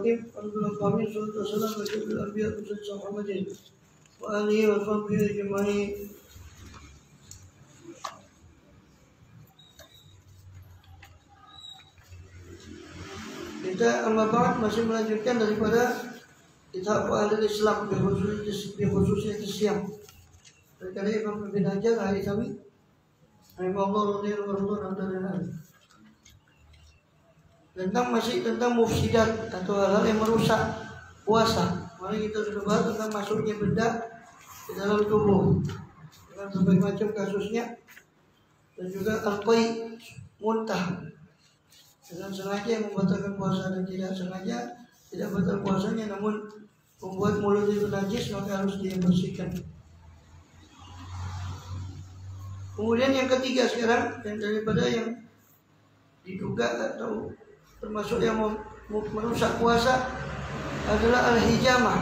Hakim Abdul Qadir sallallahu alaihi wasallam wa anbiya Muhammadin wa alihi wa sahbihi ajma'in. Kita amma ba'd masih melanjutkan daripada kitab ahli Islam khususnya Islam. Dari Imam Ibn Hajar al-Haythami rahimahullah tentang mufsidat atau hal-hal yang merusak puasa. Mari kita sudah bahas tentang masuknya benda ke dalam tubuh dengan berbagai macam kasusnya, dan juga al-qai muntah dengan sengaja yang membatalkan puasa dan tidak sengaja tidak batal puasanya, namun membuat mulut itu najis, maka harus dibersihkan. Kemudian yang ketiga sekarang, yang daripada yang diduga atau termasuk yang merusak puasa adalah al-hijamah.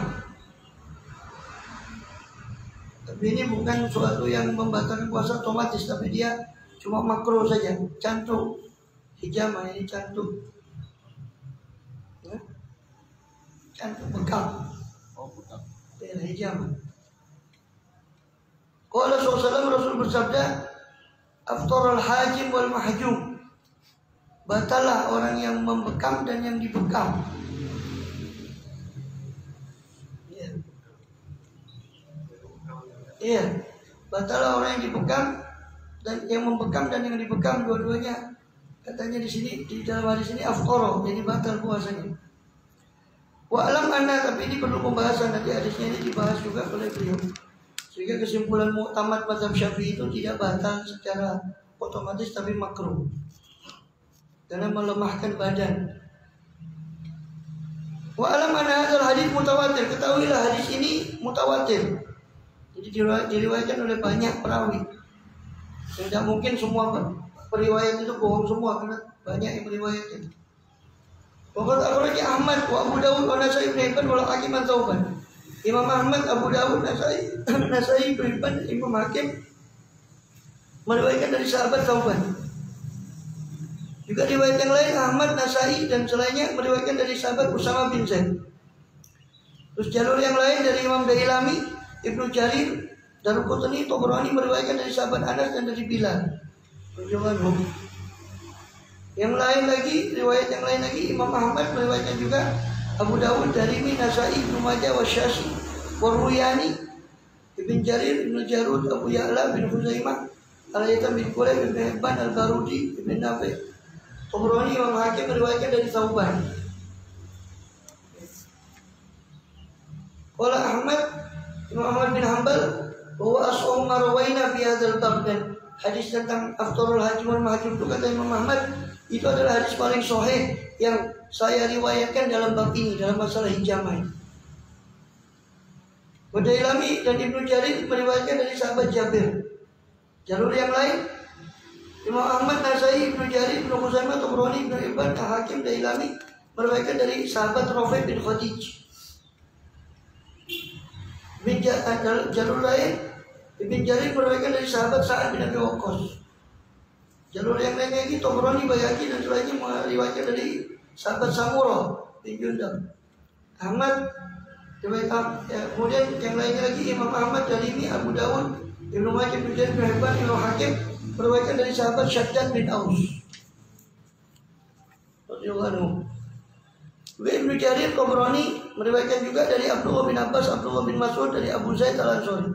Tapi ini bukan suatu yang membatalkan puasa otomatis, tapi dia cuma makruh saja. Cantuk hijamah ini cantuk, ya? Cantuk bekam. Ya, hijamah. Qala sallallahu Rasul bersabda, aftar al-hajim wal mahjum. Batalah orang yang membekam dan yang dibekam. Iya, batalah orang yang dibekam dan yang membekam dan yang dibekam, dua-duanya katanya di sini di dalam hadis ini aftara, jadi batal puasanya. Wa alam anna, tapi ini perlu pembahasan, nanti hadisnya ini dibahas juga oleh beliau. Sehingga kesimpulan mu'tamad mazhab Syafi'i itu tidak batal secara otomatis, tapi makruh karena melemahkan badan. Wa alam anna hadzal hadis mutawatir, ketahuilah hadis ini mutawatir. Jadi diriwayatkan oleh banyak perawi. Tidak mungkin semua periwayat itu bohong semua, karena banyak yang meriwayatkan. Pokoknya akhirnya Ahmad wa Abu Dawud wa Nasai bin Hibban wa Hakim an-Tauban. Imam Ahmad, Abu Dawud, Nasai bin Hibban, Imam Hakim meriwayatkan dari sahabat Tauban. Juga riwayat yang lain Ahmad, Nasai dan selainnya meriwayatkan dari sahabat Usama bin Zaid. Terus jalur yang lain dari Imam Dailami, Ibnu Jarir, Daruqutni, Tabrani meriwayatkan dari sahabat Anas dan dari Bilal. Yang lain lagi, riwayat yang lain lagi Imam Ahmad meriwayatkan juga Abu Dawud, Darimi, Nasai, Ibnu Majah, Wasyashi, Waruyani, Ibn Jarir, Ibnu Jarud, Abu Ya'la bin Huzaimah, Al-Haytham bin Quraib, Ibn Hibban, Al-Barudi, Ibn Nafi', Tabrani, Imam Hakim meriwayatkan dari Thauban. Qala Ahmad, Imam Ahmad bin Hanbal, bahwa as'um marawaina fi hadzal bab, dan hadis tentang aftarul hajim wal mahjum itu kata Imam Ahmad itu adalah hadis paling sahih yang saya riwayatkan dalam bab ini, dalam masalah hijamah. Dailami dan Ibnu Jarir meriwayatkan dari sahabat Jabir. Jalur yang lain Imam Ahmad, Nasai, Ibnu Jarir, Ibnu Khuzaimah, Tabrani, Ibnu Hibban, Hakim, Dailami meriwayatkan dari sahabat Rafi' bin Khadij. Jalur lain Ibn Jarir meriwayatkan dari sahabat Sa'ad bin Abi Waqqas. Jalur yang lain lagi Tabrani, Bayhaqi dan selainnya meriwayatkan dari sahabat Samurah bin Jundab. Ahmad kemudian yang lainnya lagi Imam Ahmad, Darimi, Abu Dawud, Ibnu Majah, Ibnu Jarir, Ibnu Hibban, Ibnu Hakim meriwayatkan dari sahabat Syaddad bin Aus radhiyallahu anhu. Ibnu Jarir Tabrani meriwayatkan juga dari Abdullah bin Abbas, Abdullah bin Mas'ud, dari Abu Zaid al-Ansari.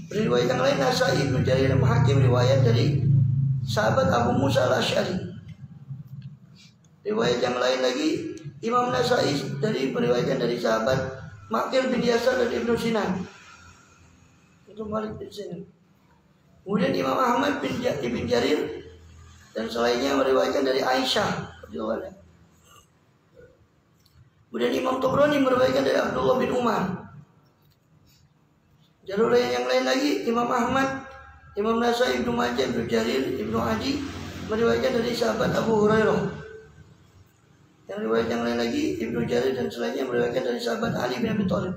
Riwayat yang lain Nasai, Ibnu Jarir, dan Hakim riwayat dari sahabat Abu Musa al-Asy'ari. Riwayat yang lain lagi Imam Nasai dari periwayatan dari sahabat Maqil bin Yasar dan Ibnu Sinan. Itu Malik bin Sinan. Kemudian Imam Ahmad bin Ibn Jarir dan selainnya meriwayatkan dari Aisyah. Kemudian Imam Tabrani meriwayatkan dari Abdullah bin Umar. Jalur yang lain lagi Imam Ahmad, Imam Nasai, Ibnu Majah, Ibnu Jarir, Ibnu Adi meriwayatkan dari sahabat Abu Hurairah. Yang riwayat yang lain lagi Ibnu Jarir dan selainnya meriwayatkan dari sahabat Ali bin Abi Thalib.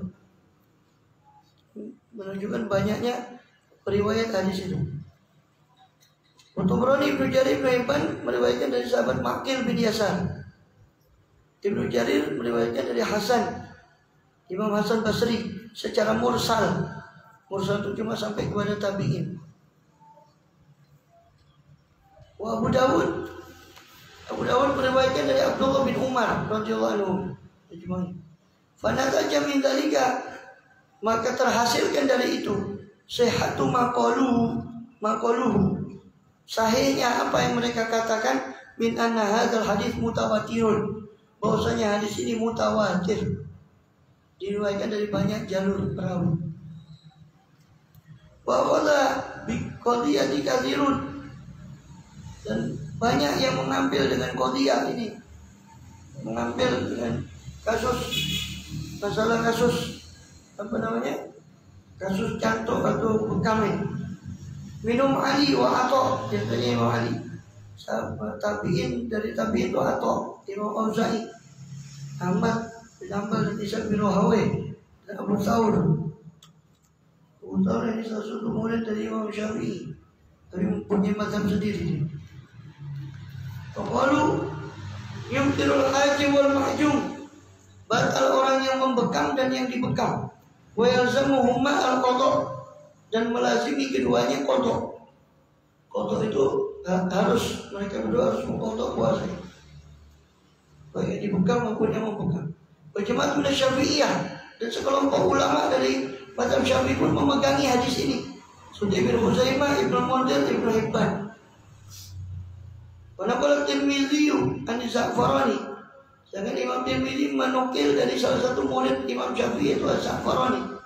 Menunjukkan banyaknya periwayat hadis itu. Tabrani, Ibnu Jarir, Ibnu Hibban meriwayatkan dari sahabat Maqil bin Yasar. Ibnu Jarir meriwayatkan dari Hasan, Imam Hasan Basri secara mursal. Mursal itu cuma sampai kepada tabi'in. Wa Abu Dawud meriwayatkan dari Abdullah bin Umar radhiyallahu anhu. Fanataja min dzalika, maka terhasilkan dari itu sihhatu maqaluhu, sahihnya apa yang mereka katakan, min anna hadzal hadis mutawatirun, bahwasanya hadis ini mutawatir, diriwayatkan dari banyak jalur perawi. Wa wala bi qadiyati katsirun, dan banyak yang mengambil dengan qadiyah ini, mengambil dengan masalah kasus apa namanya, kasus cantok atau bekam. Minum Ali wa Ato, contohnya Imam Ali. Tabiin dari tabiin itu Ato, Imam Auza'i, Ahmad bin Hanbal, dan Ishaq bin Rahawayh, dan Abu Thawr. Abu Thawr ini salah satu murid dari Imam Syafi'i, tapi mempunyai mazhab sendiri. Qalu yumtirul haji wal mahjum, batal orang yang membekam dan yang dibekam. Wa yalzamuhuma al-qada, dan melazimi keduanya qada. Qada itu harus, mereka berdua harus mengqada puasa, baik yang dibekam maupun yang membekam. Berjamaah Syafi'iyah, dan sekelompok ulama dari mazhab Syafi'i pun memegangi hadis ini. Seperti Ibnu Huzaimah, Ibnu Munzir, Ibnu Hibban. Wa naqala Tirmidzi an Za'farani, sedangkan Imam Tirmidzi menukil dari salah satu murid Imam Syafi'i, itu Az-Za'farani,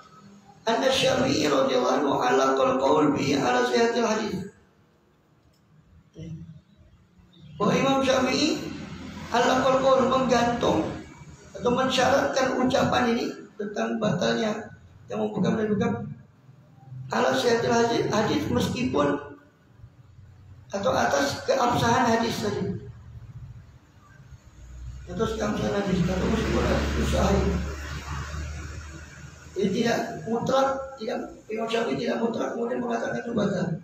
anna Syafi'i radhiyallahu anhu ala qaul bi ala sihatil hadis. Bahwa Imam Syafi'i ala qaul menggantung atau mensyaratkan ucapan ini tentang batalnya yang membekam dan bekam ala sihatil hadis, meskipun atau atas keabsahan hadis tadi, atas keabsahan hadis, atau meskipun itu sahih. Jadi tidak mutlak, Imam Syafi'i tidak mutlak kemudian mengatakan itu batal.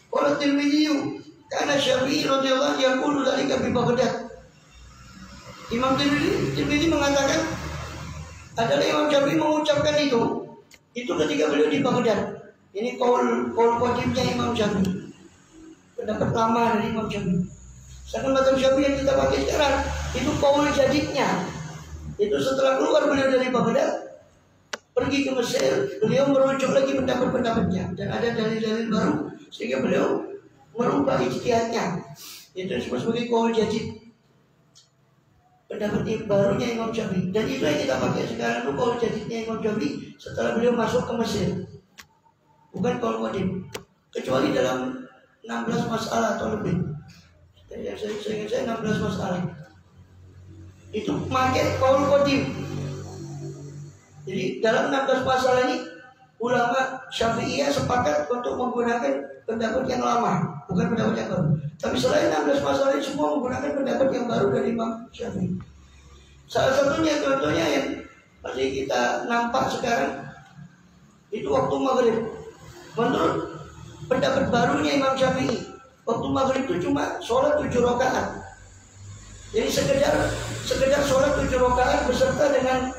Qala Tirmidzi karena Syafi'i radhiyallahu anhu yaqulu dzalika bi Baghdad. Imam Tirmidzi mengatakan adalah Imam Syafi'i mengucapkan itu ketika beliau di Baghdad. Ini qaul qadimnya Imam Syafi'i, pendapat lama dari Imam Syafi'i. Sedangkan mazhab Syafi'i yang kita pakai sekarang itu qaul jadidnya. Itu setelah keluar beliau dari Baghdad, pergi ke Mesir, beliau merujuk lagi pendapat-pendapatnya, dan ada dalil-dalil baru sehingga beliau merubah ijtihadnya. Itu disebut sebagai qaul jadid, pendapat barunya Imam Syafi'i. Dan itu yang kita pakai sekarang, itu qaul jadidnya Imam Syafi'i setelah beliau masuk ke Mesir, bukan qaul qadim, kecuali dalam 16 masalah atau lebih. Saya 16 masalah itu pakai qaul qadim. Jadi dalam 16 masalah ini ulama Syafi'iyah sepakat untuk menggunakan pendapat yang lama, bukan pendapat yang baru. Tapi selain 16 masalah ini semua menggunakan pendapat yang baru dari Imam Syafi'i. Salah satunya, contohnya yang masih kita nampak sekarang, itu waktu maghrib. Menurut pendapat barunya Imam Syafi'i, waktu maghrib itu cuma sholat 7 rakaat. Jadi sekedar sholat 7 rakaat beserta dengan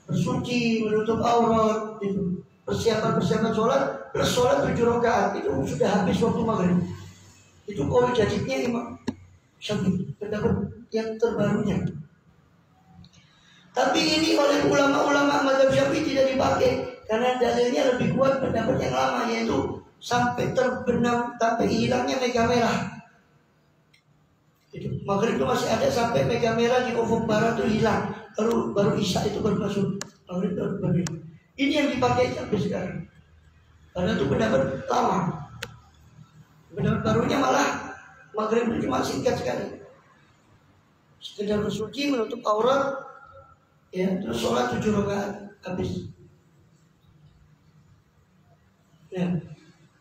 bersuci, menutup aurat, itu persiapan sholat plus sholat 7 rakaat, itu sudah habis waktu maghrib. Itu qaul jadidnya Imam Syafi'i, pendapat yang terbarunya. Tapi ini oleh ulama-ulama mazhab Syafi'i tidak dipakai karena dalilnya lebih kuat pendapat yang lama, yaitu sampai terbenam, sampai hilangnya mega merah. Itu maghrib itu masih ada sampai mega merah di ufuk barat itu hilang. Baru isya itu baru masuk maghrib baru. Ini yang dipakai sampai sekarang. Karena itu pendapat lama. Pendapat barunya malah maghrib itu cuma singkat sekali. Sekedar bersuci, menutup aurat, ya, terus sholat 7 rakaat habis. Nah,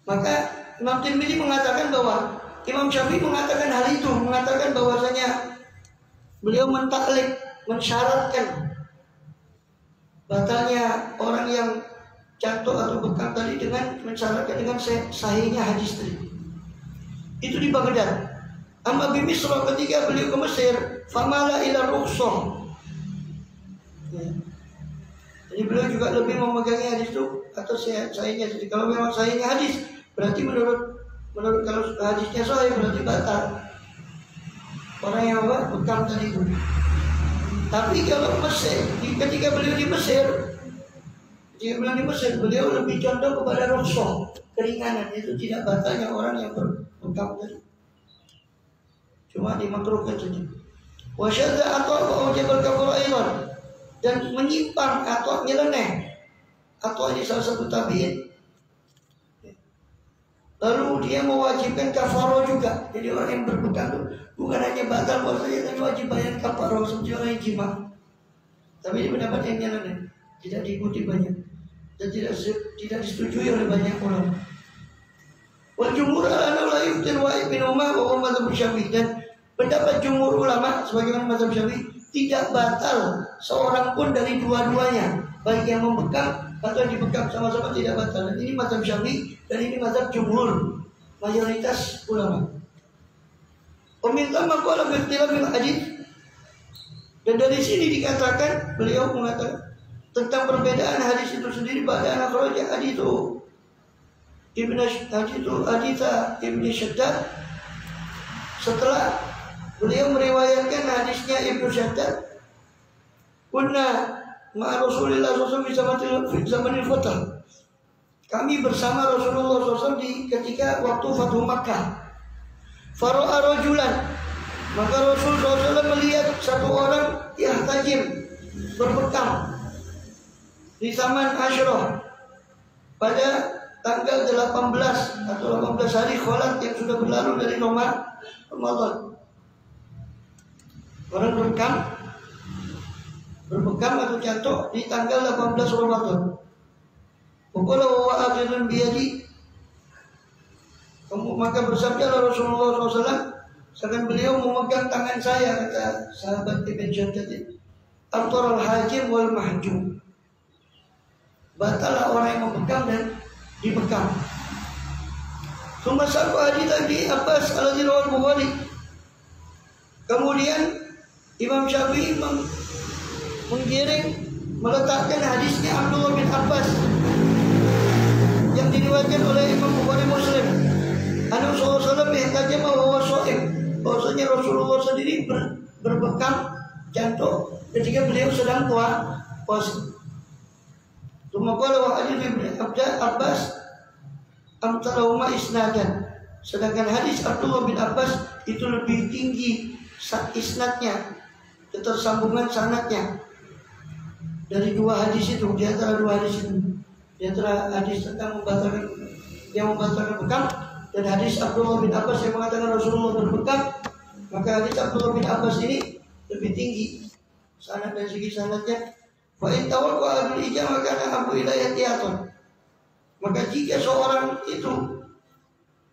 maka Imam Tirmidzi mengatakan bahwa Imam Syafi'i mengatakan hal itu, mengatakan bahwasanya beliau mentaklid, mensyaratkan batalnya orang yang cantuk atau bekam tadi dengan mensyaratkan dengan sahihnya hadis tadi. Itu di Baghdad. Amma bi Misra, ketika beliau ke Mesir, famala ila rukhsah. Ya. Jadi beliau juga lebih memegangi hadis itu atau sahihnya. Jadi kalau memang sahihnya hadis, berarti menurut kalau hadisnya sahih berarti batal. Orang yang bekam tadi itu. Tapi kalau Mesir, ketika beliau di Mesir, beliau lebih condong kepada rukhsah, keringanan, itu tidak batalnya orang yang berbekam tadi. Cuma dimakruhkan saja. Wa syadza atau ujabal kafara aidan, dan menyimpang atau nyeleneh. Atau ini salah satu tabi'in. Lalu dia mewajibkan kafarah juga. Jadi orang yang berbekam itu bukan hanya batal puasanya, tapi wajib bayar kafarah seperti orang yang jima. Tapi ini pendapat yang nyeleneh, tidak diikuti banyak dan tidak disetujui oleh banyak ulama. Wal jumhur ala la yuftir wa ibn Umar wa madzhab Syafi'i, dan pendapat jumhur ulama sebagaimana mazhab Syafi'i tidak batal seorang pun dari dua-duanya, baik yang membekam atau dibekam, sama-sama tidak batal. Dan ini mazhab Syafi'i dan ini mazhab jumhur, mayoritas ulama. Peminta maqala bi ikhtilafil hadis, dan dari sini dikatakan, beliau mengatakan tentang perbedaan hadis itu sendiri pada anak raja hadis itu Haditha Ibn Shaddad, setelah beliau meriwayatkan hadisnya Ibn Shaddad, kunna ma'a Rasulullah SAW fi zamanil fatah, kami bersama Rasulullah SAW di ketika waktu Fathu Makkah. Fara'a rajulan, maka Rasulullah SAW melihat satu orang yahtajim, berbekam di zaman Asyurah pada tanggal 18 atau 18 hari kholat yang sudah berlalu dari Ramadan. Orang berbekam atau jatuh di tanggal 18 Ramadan. Pokoknya wa akhirun biyadi, maka bersabda Rasulullah SAW, sedang beliau memegang tangan saya, kata sahabat Ibn Shaddad, Abtarul hajim wal mahjum, batallah orang yang membekam dan dibekam. Sumasaku hadits Abi Abbas alladzi rawal Bukhari. Kemudian Imam Syafi'i meletakkan hadisnya Abdullah bin Abbas yang diriwayatkan oleh Imam Bukhari Muslim. Anu sallallahu alaihi wasallam ihtajama wa huwa shaim, bahwasanya Rasulullah sendiri berbekam jantung ketika beliau sedang puasa. Qala wa hadits Ibnu Abbas amtalahuma isnadan, sedangkan hadis Abdullah bin Abbas itu lebih tinggi isnadnya, ketersambungan sanadnya dari dua hadis itu, di antara dua hadis itu, di antara hadis tentang membatalkan bekam dan hadis Abdullah bin Abbas yang mengatakan Rasulullah berbekam, maka hadis Abdullah bin Abbas ini lebih tinggi sanad dan segi sanadnya. Fa in tawaqqa al-ijama kana abu ilayatiatun, maka jika seorang itu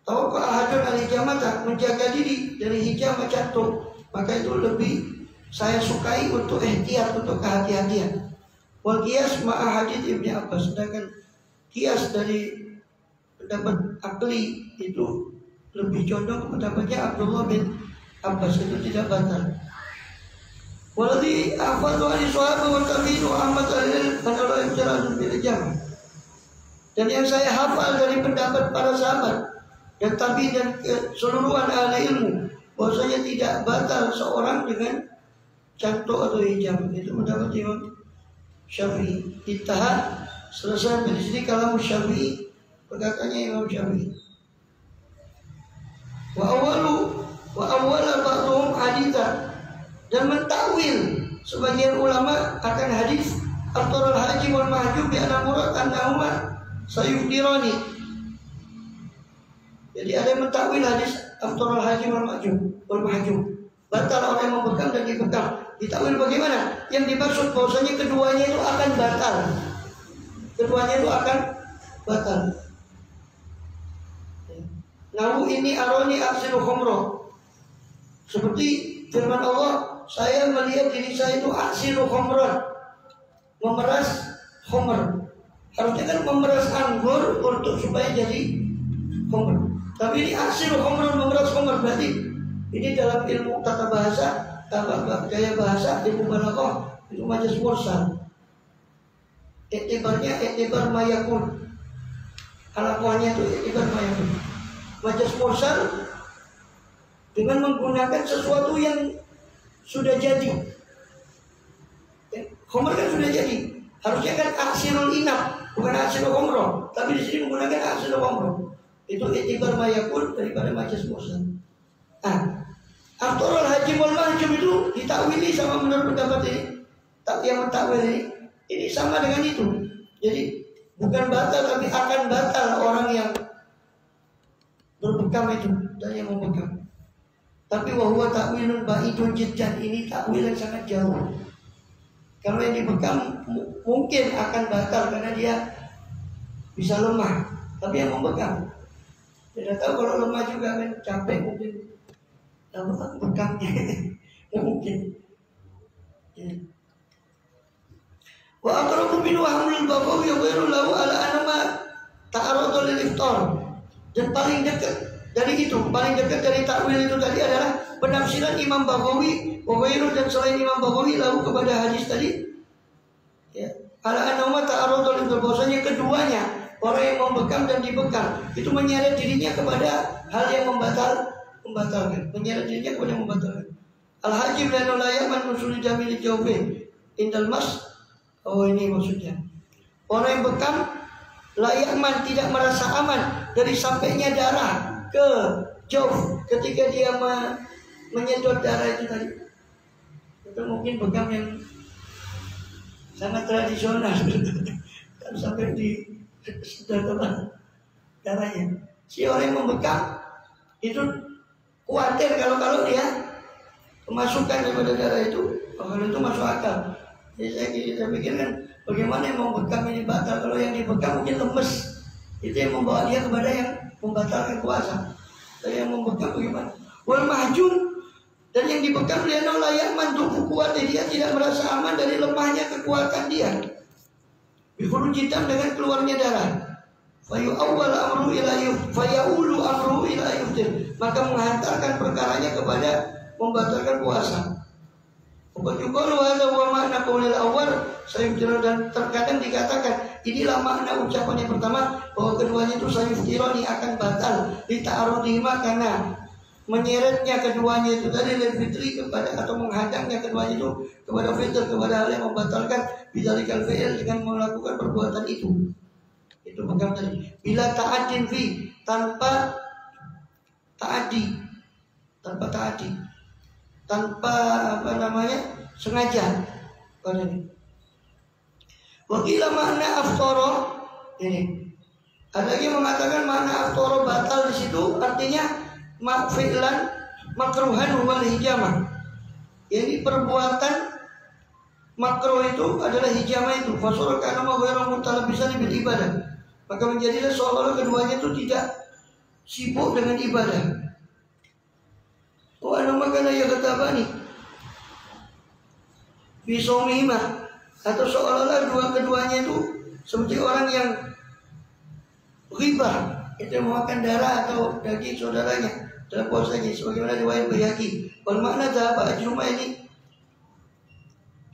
tawaqqa ahadun al-ijamata, menjaga diri dari hijamah jantung, maka itu lebih saya sukai untuk ihtiyat, untuk kehati-hatian. Wal qiyas ma'a hadits Ibnu Abbas, sedangkan qiyas dari pendapat akli itu lebih condong ke pendapatnya Abdullah bin Abbas, itu tidak batal. Waladhi afadu ali sahabat wa tabi'in wa ahmad al-ilm adalah ibtirazun bil jam'. Dan yang saya hafal dari pendapat para sahabat dan tabi dan keseluruhan ahli ilmu, bahwasanya tidak batal seorang dengan cantuk atau hijam. Itu pendapat Imam Syafi'i. Intahad, selesai dari sini kalam Syafi'i, perkataannya Imam Syafi'i. Wa awwala ba'dhum haditha, dan mentakwil sebagian ulama akan hadis Abtarul hajim wal mahjub bi anna murad annahuma sayufdirani. Jadi ada yang mentakwil hadis Abtarul hajim wal mahjub, batal orang yang membekam dan dibekam. Ditakwil bagaimana? Yang dimaksud bahwasanya keduanya itu akan batal. Keduanya itu akan batal. Lalu ini aroni aksiru khomro, seperti firman Allah, saya melihat diri saya itu aksiru khomron, memeras khomer. Harusnya kan memeras anggur untuk supaya jadi khomer. Tapi ini aksiru khomron, memeras khomer, berarti Ini dalam ilmu tata bahasa, gaya bahasa, ilmu balaghah, itu majaz mursal. Iktibarnya iktibar mayakun. Alakohnya itu iktibar mayakun. Majaz mursal dengan menggunakan sesuatu yang sudah jadi. Khamr kan sudah jadi. Harusnya kan aksirul inab, bukan aksirul khamr. Tapi di sini menggunakan aksirul khamr. Itu iktibar mayakun daripada majaz mursal. Afdharul haji wal mahjum itu ditakwili sama menurut pendapat ini. Yang mentakwil ini sama dengan itu. Jadi bukan batal tapi akan batal orang yang berbekam itu dan yang membekam. Tapi wahwa takwilun ba'idun jiddan, ini takwil yang sangat jauh. Kalau yang dibekam mungkin akan batal karena dia bisa lemah. Tapi yang membekam tidak tahu, kalau lemah juga kan capek mungkin bekamnya mungkin. Wa aqrabu min wahmul baghawi wa ghairu lahu ala anma ta'arradu lil iftar. Dan paling dekat dari itu, paling dekat dari takwil itu tadi adalah penafsiran Imam Baghawi wa ghairu, dan selain Imam Baghawi lahu kepada hadis tadi. Ya, ala anma ta'arradu lil iftar, bahwasanya keduanya, orang yang membekam dan dibekam itu menyeret dirinya kepada hal yang membatalkan, menyeret dirinya kepada yang membatalkan. Al-haji la yaman usul jamil jawbin indal mas. Oh, ini maksudnya. Orang yang bekam layakman, tidak merasa aman dari sampainya darah ke jauh ketika dia menyedot darah itu tadi. Itu mungkin bekam yang sangat tradisional kan sampai di sedot darahnya. Si orang yang membekam itu khawatir kalau dia kemasukan daripada darah itu, kalau itu masuk akal. Jadi saya pikirkan bagaimana yang membekam ini batal. Kalau yang dibekam mungkin lemes, itu yang membawa dia kepada yang membatalkan puasa. Dan yang membekam bagaimana? Wal mahjun, dan yang dibekam dia layak mantuku kuat, dia tidak merasa aman dari lemahnya kekuatan dia. Bikhurujidam, dengan keluarnya darah. Fayu'awwal amru ila fayaulu amru ila yuftir, maka menghantarkan perkaranya kepada membatalkan puasa. Juga ada makna qaulil awal, sayuftiru, dan terkadang dikatakan inilah makna ucapan yang pertama, bahwa keduanya itu sayuftironi, akan batal li ta'arudihima, karena menyeretnya keduanya itu dari fitri kepada, atau menghadangnya keduanya itu kepada fitr, kepada hal yang membatalkan bidzalikal fi'il, dengan melakukan perbuatan itu. Itu pegang tadi. Bila ta'adin fi, tanpa ta'adi, tanpa sengaja. Wakila makna aftoro, ini ada lagi mengatakan makna aftoro batal di situ artinya fi'lan makruhan wal hijamah. Ini perbuatan makruh itu adalah hijamah itu. Fasur kana ma ghairu mutalabisan bil ibadah. Maka menjadilah seolah-olah keduanya itu tidak sibuk dengan ibadah. Wa ana makana ya katabani fi shaumihima, atau seolah-olah keduanya itu seperti orang yang riba, itu memakan darah atau daging saudaranya dalam puasanya, sebagaimana riwayat Baihaqi. Wal makna dhahaba ajruma, ini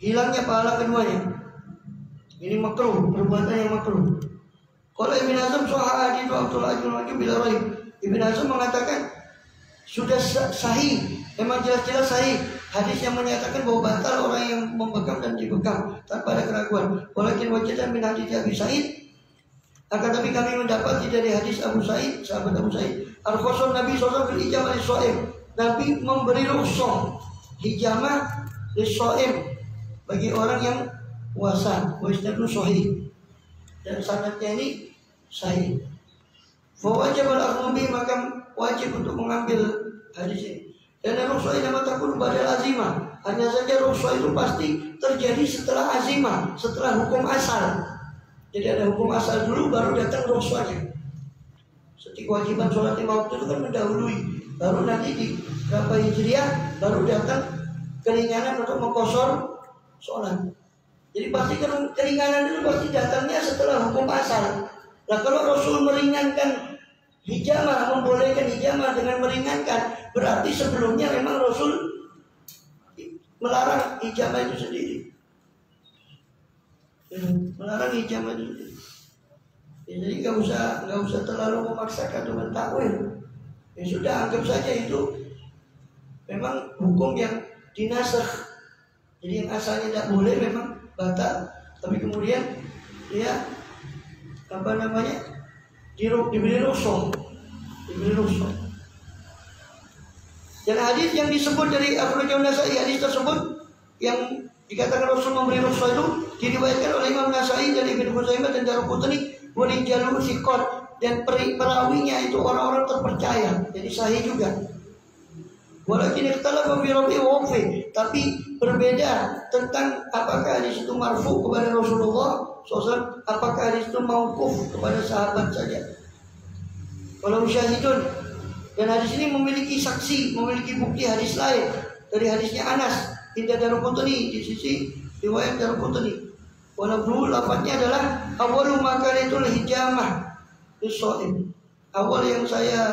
hilangnya pahala keduanya. Ini makruh, perbuatan yang makruh. Kalau Ibn Hazm sahih hadits Abdul Ajun bila raib, Ibn Hazm mengatakan sudah sahih, memang jelas-jelas sahih hadis yang menyatakan bahwa batal orang yang membekam dan dibekam tanpa ada keraguan. Walakin wajadan min hadits Abi Sa'id, akan tapi kami mendapati dari hadis Abu Sa'id, sahabat Abu Sa'id, al-khosun Nabi SAW fil hijamah lis-shaim, Nabi memberi rukhsah hijamah lis-shaim bagi orang yang puasa. Wa isnadu sahih, dan sanadnya ini sahih. Fa wajib al-akhmi, maka wajib untuk mengambil hadis ini. Dan rukhsah ini matakun pada azimah, hanya saja rukhsah itu pasti terjadi setelah azimah, setelah hukum asal. Jadi ada hukum asal dulu, baru datang rukhsahnya. Seperti kewajiban sholat lima waktu itu kan mendahului, baru nanti di berapa hijriah baru datang keringanan untuk mengkosor sholat. Jadi pasti keringanan itu pasti datangnya setelah hukum asal. Nah kalau Rasul meringankan hijamah, membolehkan hijamah dengan meringankan, berarti sebelumnya memang Rasul melarang hijamah itu sendiri. Melarang hijamah itu sendiri. Ya, jadi nggak usah terlalu memaksakan dengan takwil. Ya sudah, anggap saja itu memang hukum yang dinasakh. Jadi yang asalnya tidak boleh memang batal, tapi kemudian dia diberi rukhsah. Dan hadis yang disebut dari Akhrajahu Nasai, hadis tersebut yang dikatakan Rasul memberi rukhsah itu diriwayatkan oleh Imam Nasai dan Ibnu Khuzaimah dan Daruqutni, warijaluhu thiqat, dan perawinya itu orang-orang terpercaya, jadi sahih juga. Walakin ikhtalafa fi rafi wa waqfi, tapi berbeda tentang apakah hadis itu marfu kepada Rasulullah SAW, apakah hadis itu mauquf kepada sahabat saja. Kalau syahidun, dan hadis ini memiliki saksi, memiliki bukti hadis lain dari hadisnya Anas inda Daruqutni, di sisi riwayat Daruqutni. Walau lafadznya adalah awwalu makanitul hijamah lis-shaim. Awal yang saya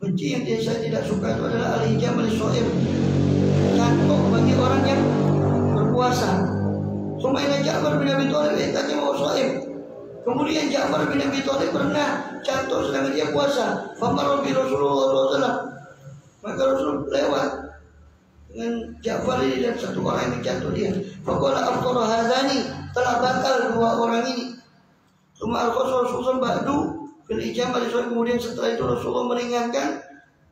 benci, yang saya tidak suka itu adalah al-hijamah lis-shaim, cantuk bagi orang yang berpuasa. Sumaina Ja'far bin Abi Thalib tanya mau shaim. Kemudian Ja'far bin Abi Thalib pernah cantuk sedangkan dia puasa. Famar bi Rasulullah SAW, maka Rasul lewat dengan Ja'far ini dan satu orang yang cantuk dia. Faqala afqara hadani, telah batal dua orang ini. Suma al-qasar Rasulullah ba'du fil hijamah, kemudian setelah itu Rasulullah meringankan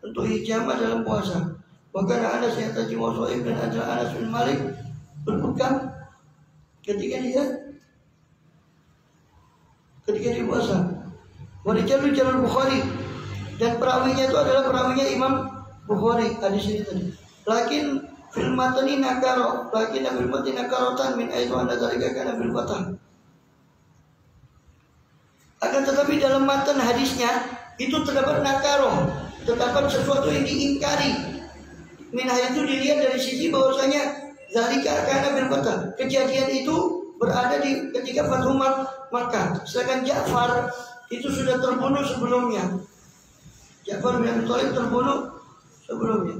untuk hijamah dalam puasa. Bahkan Anas yang tadi wasoib dan adalah Anas bin Malik berpegang ketika dia puasa. Warijalul Jalal Bukhari, dan perawinya itu adalah perawinya Imam Bukhari hadis ini tadi. Lakin fil matni nakaro, lakin fil matni nakarotan min aitu anda dzalika kana fil fatah. Akan tetapi dalam matan hadisnya itu terdapat nakaro, terdapat sesuatu yang diingkari. Minah itu dilihat dari sisi bahwasanya dzalika kana fil fatah, kejadian itu berada di ketika Fathu Makkah. Sedangkan Ja'far itu sudah terbunuh sebelumnya. Ja'far bin Abi Thalib terbunuh sebelumnya.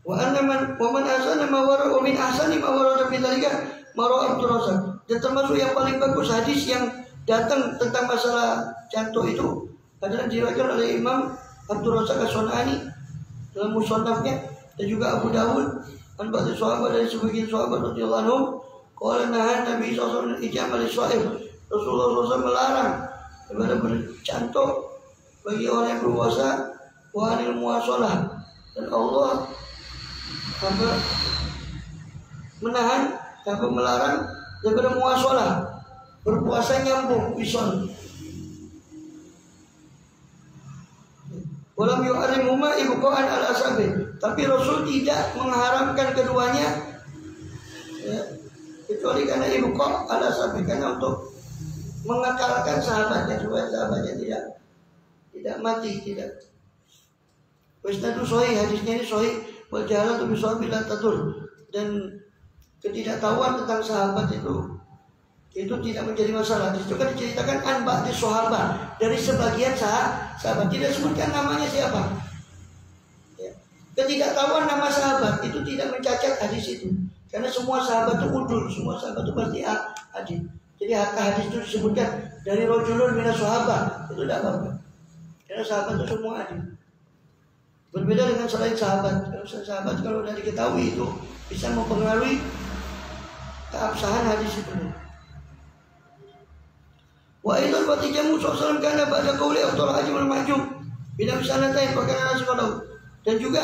Wa man ahsana ma wara wa min ahsani ma wara fi dzalika mara Abdul Razak. Dan termasuk yang paling bagus hadis yang datang tentang masalah cantuk itu adalah diriwayatkan oleh Imam Abdul Razak As-Sunani dalam musannafnya, dan juga Abu Dawud dan ba'd sahabat dari sebagian sahabat radhiyallahu anhum. Qala nahan Nabi sallallahu alaihi wasallam ijmal Rasulullah SAW melarang daripada bercantuk bagi orang yang berpuasa, wa anil muwasalah, dan Allah menahan atau melarang daripada muwasalah, berpuasa nyambung wisal. Walam yu'arrimuma ibqa'an al-asabi, tapi Rasul tidak mengharamkan keduanya ya, kecuali karena ibqa' al-asabi, karena untuk mengekalkan sahabatnya supaya sahabatnya tidak mati, tidak. Wasnadu sahih, hadisnya ini sahih. Wal jahalatu bi sahabi la tadur, dan ketidaktahuan tentang sahabat itu tidak menjadi masalah. Di situ kan diceritakan an ba'di sahabat, dari sebagian sahabat, tidak sebutkan namanya siapa. Ya. Ketidaktahuan nama sahabat itu tidak mencacat hadis itu, karena semua sahabat itu udul, semua sahabat itu pasti adil. Jadi hadis itu disebutkan dari rajulun minas sahabat, itu tidak apa-apa, karena sahabat itu semua adil. Berbeda dengan selain sahabat. Kalau sahabat kalau sudah diketahui itu bisa mempengaruhi keabsahan hadis itu. Wa idul batijamu sallallahu kana ba'da qauli Abdul Haji wal Mahjum bila misanatain perkara nasional. Dan juga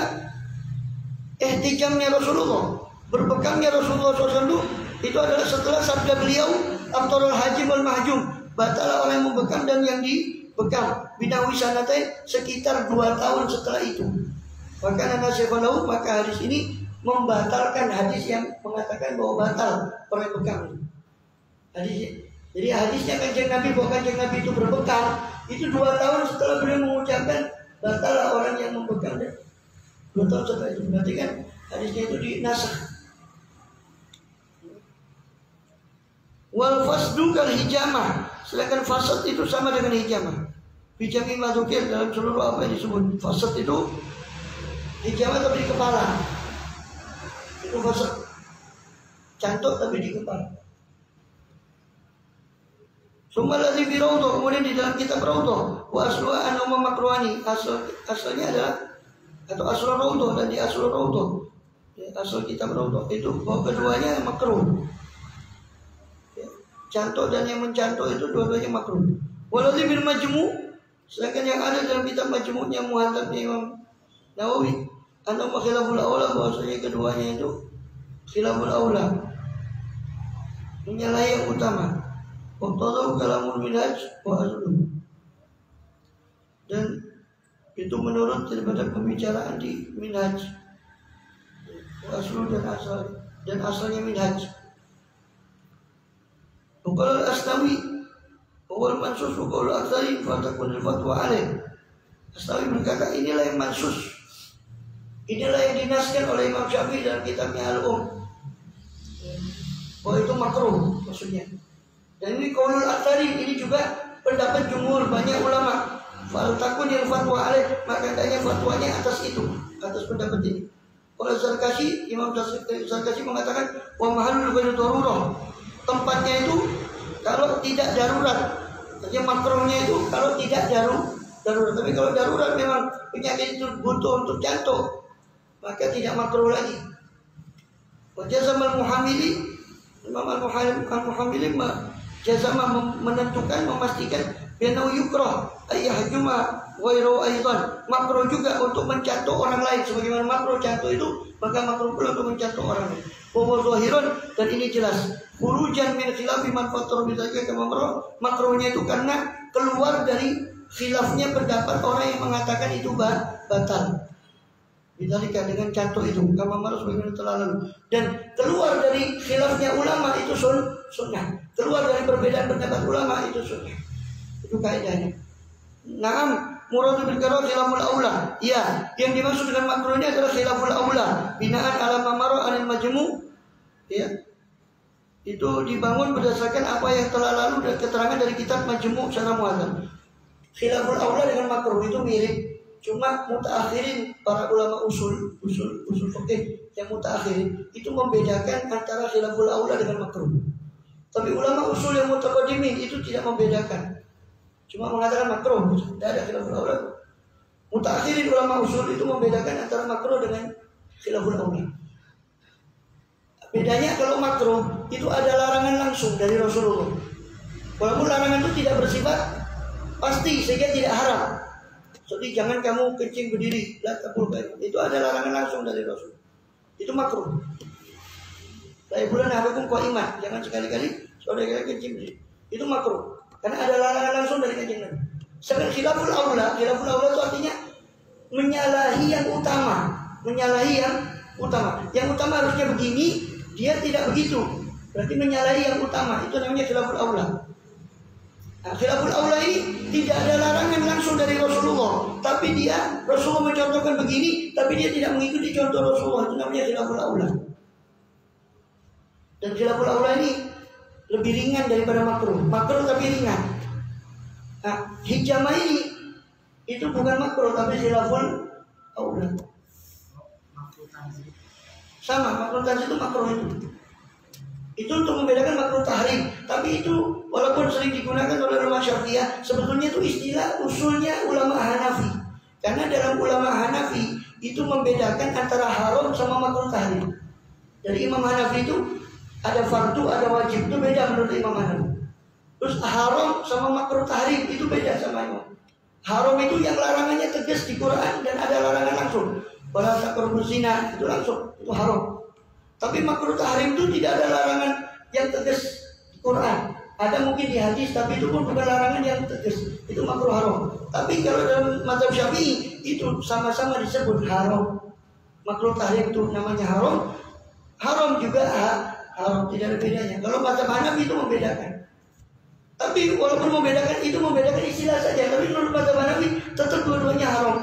ihtijamnya Rasulullah, berpegangnya Rasulullah SAW itu adalah setelah sabda beliau Abdul Haji wal Mahjum, batal orang yang membekam dan yang dibegang binawi sanatain, sekitar 2 tahun setelah itu. Maka nasifalahu, maka hadis ini membatalkan hadis yang mengatakan bahwa batal orang yang bekam. Jadi hadisnya Kanjeng Nabi bahwa Kanjeng Nabi itu berbekam itu 2 tahun setelah beliau mengucapkan batal orang yang membekam. 2 tahun setelah itu, berarti kan hadisnya itu dinasakh. Wal fasdu kal hijamah. Sedangkan fasad itu sama dengan hijamah. Hijamah mazukir dalam seluruh apa yang disebut. Fasad itu hijamah tapi di kepala. Itu fasad. Cantuk tapi di kepala. Summa ladzi fi rawdah, kemudian di dalam kitab rawdah, wa asluha anna makruhani, asalnya adalah atau asal rawdah dan di asal rawdah. Ya, asal kitab rawdah itu bahwa keduanya makruh. Ya, cantuk dan yang mencantuk itu dua-duanya makruh. Waladzi bil majmu', sedangkan yang ada dalam kitab majmu'nya Muhadzab Imam Nawawi, anna khilaful aula, bahwasanya keduanya itu khilaful aula. Menyalahi yang utama. Waqtadahu kalamul minhaj wa asluhu. Dan itu menurut daripada pembicaraan di minhaj. Wa asluhu dan asalnya minhaj. Bukan Astawi, awal mansus bukan aktsari fatakun fatwa alaih. Astawi berkata inilah yang mansus. Inilah yang dinaskan oleh Imam Syafi'i dalam kitabnya Al-Um. Bahwa itu makruh maksudnya. Dan ini qaulul aktsari, ini juga pendapat jumhur banyak ulama. Fal takun yang fatwa alaih, maka hendaknya fatwanya atas itu, atas pendapat ini. Kalau Zarkashi, Imam Zarkashi mengatakan wa mahallul ghairu darurah. Tempatnya itu kalau tidak darurat. Artinya makruhnya itu kalau tidak darurat. Tapi kalau darurat memang penyakit itu butuh untuk jantung, maka tidak makruh lagi. Wa jazamal muhamili, Imam al-Muhamili jazama menentukan, memastikan bianau yukrah ayyahjuma ghairu aidan, makruh juga untuk mencantuk orang lain sebagaimana makruh cantuk itu, maka makruh pula untuk mencantuk orang lain. Wa zahirun, dan ini jelas khurujan min khilafi man fatar bidzalika kama makruhnya itu karena keluar dari khilafnya pendapat orang yang mengatakan itu batal. Bidzalika dengan cantuk itu kama marah sebagaimana telah lalu, dan keluar dari khilafnya ulama itu sunnah. Keluar dari perbedaan pendapat ulama itu sunnah. Itu kaidahnya. Naam, muradu bil qara khilaful aula. Iya, yang dimaksud dengan makruh ini adalah khilaful aula. Binaan ala mamaro anil majmu'. Ya. Itu dibangun berdasarkan apa yang telah lalu dan keterangan dari kitab Majmu' secara muadzab. Khilaful aula dengan makruh itu mirip. Cuma mutaakhirin, para ulama usul fikih yang mutaakhirin itu membedakan antara khilaful aula dengan makruh. Tapi ulama usul yang mutaqaddimin itu tidak membedakan. Cuma mengatakan makruh, tidak ada khilaful aula. Mutaakhirin ulama usul itu membedakan antara makruh dengan khilaful aula. Bedanya kalau makruh itu ada larangan langsung dari Rasulullah. Walaupun larangan itu tidak bersifat pasti sehingga tidak haram. Jadi jangan kamu kencing berdiri, la tabul baik. Itu ada larangan langsung dari Rasul. Itu makruh. La bulan habakum qaiman, jangan sekali-kali saudara kencing berdiri. Itu makruh. Karena ada larangan langsung dari Kanjeng Nabi. Sedangkan khilaful aula itu artinya menyalahi yang utama, Yang utama harusnya begini, dia tidak begitu. Berarti menyalahi yang utama, itu namanya khilaful aula. Nah, khilaful aula ini tidak ada larangan langsung dari Rasulullah, tapi Rasulullah mencontohkan begini, tapi dia tidak mengikuti contoh Rasulullah, itu namanya khilaful aula. Dan khilaful aula ini lebih ringan daripada makruh tapi ringan. Nah, hijamah ini itu bukan makruh tapi khilaful aula. Sama, makruh tanzih itu makruh itu. Itu untuk membedakan makruh tahrim. Tapi itu walaupun sering digunakan oleh ulama Syafi'iyah, sebetulnya itu istilah usulnya ulama Hanafi. Karena dalam ulama Hanafi itu membedakan antara haram sama makruh tahrim. Dari Imam Hanafi itu ada fardu, ada wajib, itu beda menurut Imam Hanafi. Terus haram sama makruh tahrim itu beda sama Imam. Haram itu yang larangannya tegas di Quran dan ada larangan langsung. Wala taqrabuz zina, itu langsung, itu haram. Tapi makruh tahrim itu tidak ada larangan yang tegas di Quran. Ada mungkin di hadis, tapi itu pun bukan larangan yang tegas. Itu makruh haram. Tapi kalau dalam mazhab Syafi'i itu sama-sama disebut haram. Makruh tahrim itu namanya haram. Haram juga haram, tidak ada bedanya. Kalau mazhab Hanafi itu membedakan. Tapi walaupun membedakan itu membedakan istilah saja. Tapi menurut mazhab Hanafi tetap dua-duanya haram.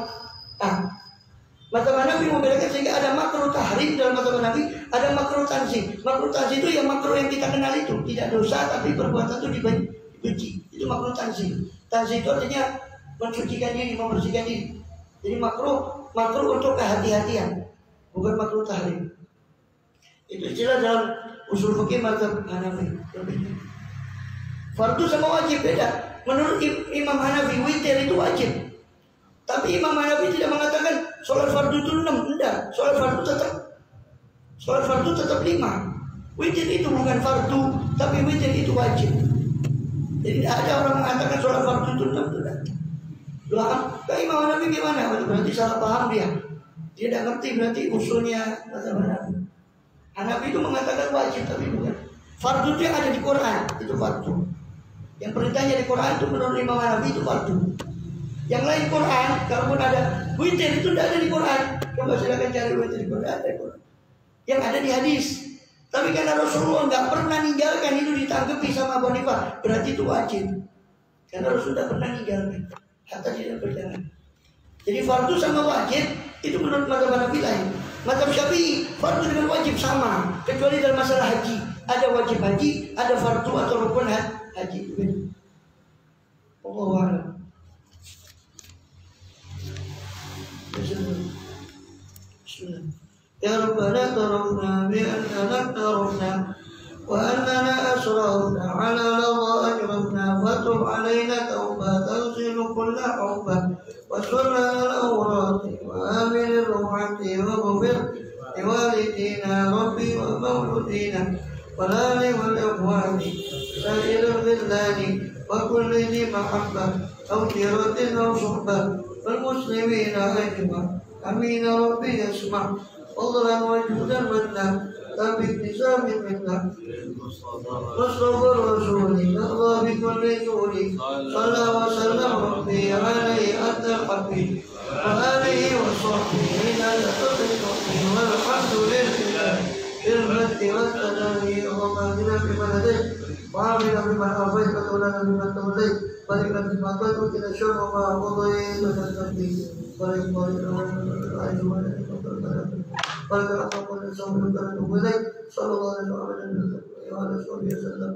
Mazhab Hanafi Hanafi membedakan sehingga ada makruh tahrim dalam mazhab Hanafi, ada makruh tanzih. Makruh tanzih itu yang makruh yang kita kenal itu, tidak dosa tapi perbuatan itu dibenci. Itu makruh tanzih. Tanzih itu artinya mensucikan diri, membersihkan diri. Jadi makruh untuk kehati-hatian, bukan makruh tahrim. Itu istilah dalam usul fikih mazhab Hanafi. Fardu sama wajib beda. Menurut Imam Hanafi witir itu wajib. Tapi Imam Hanafi tidak mengatakan sholat fardu itu 6, enggak. Sholat fardu tetap 5. Witir itu bukan fardu, tapi witir itu wajib. Jadi tidak ada orang mengatakan sholat fardu itu 6, enggak. Loh, Imam Hanafi gimana? Berarti salah paham dia. Dia tidak ngerti berarti usulnya mazhab Hanafi. Hanafi itu mengatakan wajib tapi bukan. Fardu itu yang ada di Quran itu fardu. Yang perintahnya di Quran itu menurut Imam Hanafi itu fardu. Yang lain Quran, kalaupun ada witir itu tidak ada di Quran. Coba silakan cari witir di Quran, ada di Quran. Yang ada di hadis. Tapi karena Rasulullah nggak pernah ninggalkan itu ditanggapi sama Abu Hanifah, berarti itu wajib. Karena Rasul tidak pernah ninggalkan, hatta tidak berjalan. Jadi fardu sama wajib itu menurut mazhab Hanafi lain. Mazhab Syafi'i fardu dengan wajib sama, kecuali dalam masalah haji. Ada wajib haji, ada fardu atau rukun haji. Allahu a'lam. Bismillah. Ya Rabbana tarafna bi'annana tarafna wa annana asrafna ala ladha ajrafna fatub alaina taubatan silu kulla ubbah wa sunnana al-awrati wa amin ruhati wa gufir liwalidina rabbi wa mawludina wa lali wal ikhwani sa'irul billani wa kulli di mahabbah aw jiratin aw suhbah والمسلمين أجمع أمين ربي يسمع فضلا وجودا منا لا باكتساب منا مصطفى الرسول الله بكل جود صلى وسلم ربي عليه أدى الحبيب وآله وصحبه إلى التقي والحمد لله بالمجد والتداني اللهم اهدنا بمن هديت وعافنا بمن عافيت وتولنا بمن توليت بارك فيما قلت وقنا شر ما قضيت وتقضي بارك صلى الله عليه وسلم